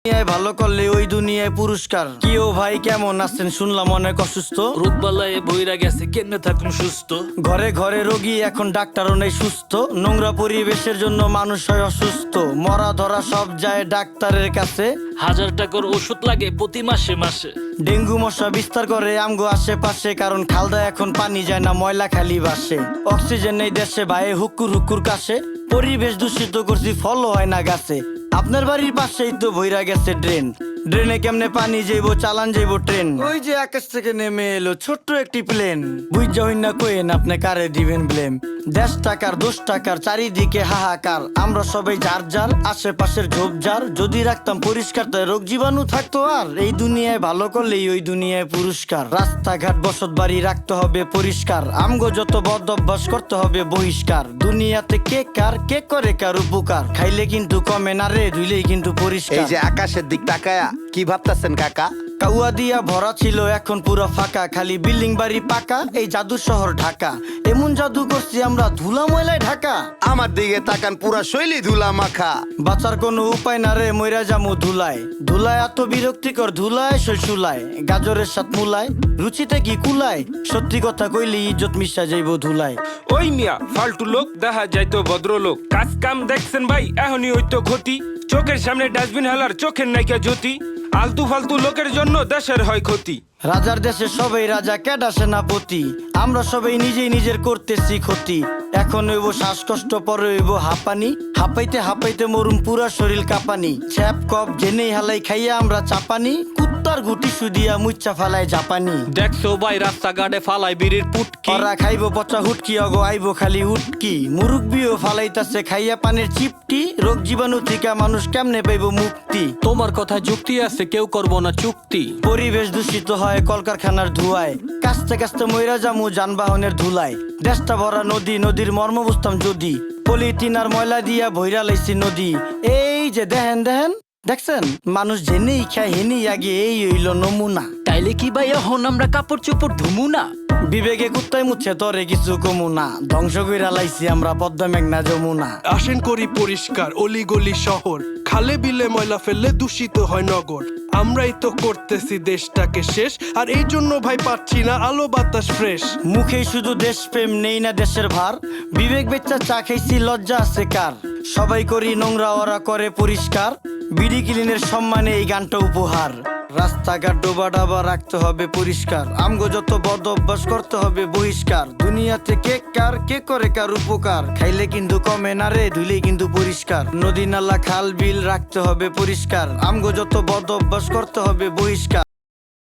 দুনিয়ায় ভালো করলে ওই দুনিয়ায় পুরস্কার। কি ও ভাই কেমন আছেন? শুনলাম অনেক অসুস্থ। রোগবালায় বইরা গেছে, কেমনে থাকুন সুস্থ? ঘরে ঘরে রোগী, এখন ডাক্তারও নেই সুস্থ। নোংরা পরিবেশের জন্য মানুষ হয় অসুস্থ। মরা ধরা সব যায় ডাক্তারের কাছে। 1000 টাকার ওষুধ লাগে প্রতি মাসে মাসে। ডেঙ্গু মশা বিস্তার করে আমগো আশেপাশে, কারণ খালদা এখন পানি যায় না, ময়লা খালি ভাসে। অক্সিজেন নেই দেশে ভাই, হুক্কুর হুক্কুর কাশে। পরিবেশ দূষিত করছি, ফলও হয় না গাছে। আপনার বাড়ির পাশেই তো ভইরা গেছে ড্রেন। ড্রেনে কেমনে পানি যাইবো, চালান যাইবো ট্রেন। ওই যে আকাশ থেকে নেমে এলো ছোট্ট একটি প্লেন। বুঝা হইন না কইেন আপনি কারে দিবেন ব্লেম। 10 টাকার 10 টাকার চারিদিকে হাহাকার। আমরা সবাই যার যার আশেপাশের ঝোপঝাড়। যদি রাখতাম পরিষ্কার তাই রোগ জীবাণু থাকতো আর। এই দুনিয়ায় ভালো করলেই ওই দুনিয়ায় পুরস্কার। রাস্তাঘাট বসত বাড়ি রাখতে হবে পরিষ্কার। আমগো যত বদ অভ্যাস করতে হবে বহিষ্কার। দুনিয়াতে কে কার কে করে কার উপকার। খাইলে কিন্তু কমে না রে, ধুইলেই কিন্তু এই পরিষ্কার। যে আকাশের দিক তাকায়া কি ভাবতাছেন কাকা? কাউয়া দিয়া ভরা ছিল এখন পুরো ফাঁকা। খালি বিল্ডিং বাড়ি পাকা, এই জাদু শহর ঢাকা। এমন জাদু করছি আমরা ধুলা ময়লায় ঢাকা। আমার দিকে তাকান, পুরা শৈলী ধুলা মাখা। বাঁচার কোনো উপায় না রে, মইরা জামু ধুলায়। ধুলায় এত বিরক্তিকর, ধুলায় শৈশুলায়। গাজরের সাথ মুলায়, রুচিতে কি কুলায়। সত্যি কথা কইলে ইজ্জত মিশা যাইব ধুলায়। ওই মিয়া ফালতু লোক দেখা যাইতো ভদ্রলোক। কাজ কাম দেখছেন ভাই, এখনই হইতো ক্ষতি। চোখের সামনে ডাস্টবিন হেলার চোখের নাইকা জ্যোতি। আলতু ফালতু লোকের জন্য দেশের হয় ক্ষতি। রাজার দেশে সবাই রাজা, কেডা সেনাপতি। আমরা সবাই নিজেই নিজের করতেছি ক্ষতি। এখন হইব শ্বাসকষ্ট, পরে হইব হাঁপানি। হাঁপাইতে হাঁপাইতে মরুম, পুরা শরীর কাঁপানি। ছ্যাপ কপ জেনেই হালাই খাইয়া আমরা চাপানি। কুত্তার গুটি সুদিয়া মুচ্চা ফালাই জাপানি। দেখছো ভাই রাস্তাঘাটে ফালাই বিড়ির পুটকি। ওরা খাইব পচা হুটকি, অগো আইব খালি উটকি। মুরুব্বিও ফালাইতাছে খাইয়া পানির চিপটি। রোগ জীবাণু থেকে মানুষ কেমনে পাইব মুক্তি। তোমার কথা যুক্তি আছে, কেউ করবো না চুক্তি। পরিবেশ দূষিত হয় কলকারখানার ধুয়ায়। কাস্তে কাস্তে মইরা জামু যানবাহনের ধুলায়। দেশটা ভরা নদী, নদীর মর্ম বুঝতাম যদি। পলিথিন আর ময়লা দিয়া ভইরা লাইছি নদী। এই যে দেখেন দেখেন দেখছেন, মানুষ জেনেই খায় হেনেই আগে, এই হইল নমুনা। তাইলে কি ভাই এখন আমরা কাপড় চোপড় ধুমু না? বিবেকে কুত্তায় মুচ্ছে তরে কিছু কমু না। ধ্বংস কইরা লাইছি আমরা পদ্মা মেঘনা যমুনা। আসেন করি পরিষ্কার অলিগলি শহর। খালে বিলে ময়লা ফেললে দূষিত হয় নগর। আমরাই তো করতেছি দেশটাকে শেষ, আর এই জন্য ভাই পাচ্ছি না আলো বাতাস ফ্রেশ। মুখেই শুধু দেশপ্রেম, নেই না দেশের ভার। বিবেক বেচ্চা চা খাইছি, লজ্জা আছে কার। সবাই করি নোংরা, ওরা করে পরিষ্কার। বিডি ক্লিনের সম্মানে এই গানটা উপহার। রাস্তাঘাট ডোবা ডাবা রাখতে হবে পরিষ্কার। আমগো যত বদ অভ্যাস করতে হবে বহিষ্কার। দুনিয়াতে কে কার কে করে কার উপকার। খাইলে কিন্তু কমে না রে, ধুইলেই কিন্তু পরিষ্কার। নদী নালা খাল বিল রাখতে হবে পরিষ্কার। আমগো যত বদ অভ্যাস করতে হবে বহিষ্কার।